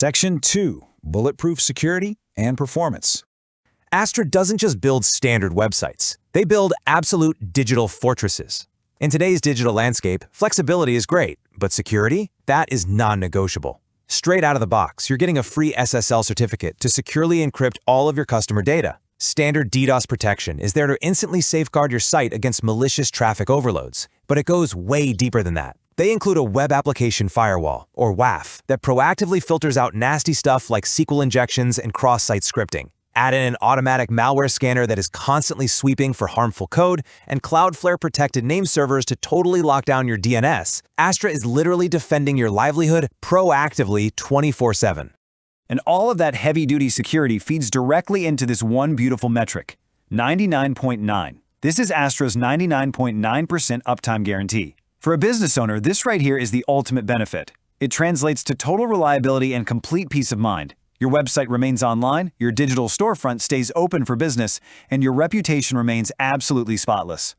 Section 2. Bulletproof security and performance. Astra doesn't just build standard websites. They build absolute digital fortresses. In today's digital landscape, flexibility is great, but security? That is non-negotiable. Straight out of the box, you're getting a free SSL certificate to securely encrypt all of your customer data. Standard DDoS protection is there to instantly safeguard your site against malicious traffic overloads, but it goes way deeper than that. They include a web application firewall, or WAF, that proactively filters out nasty stuff like SQL injections and cross-site scripting. Add in an automatic malware scanner that is constantly sweeping for harmful code, and Cloudflare-protected name servers to totally lock down your DNS. Astra is literally defending your livelihood proactively 24/7. And all of that heavy-duty security feeds directly into this one beautiful metric, 99.9. This is Astra's 99.9% uptime guarantee. For a business owner, this right here is the ultimate benefit. It translates to total reliability and complete peace of mind. Your website remains online, your digital storefront stays open for business, and your reputation remains absolutely spotless.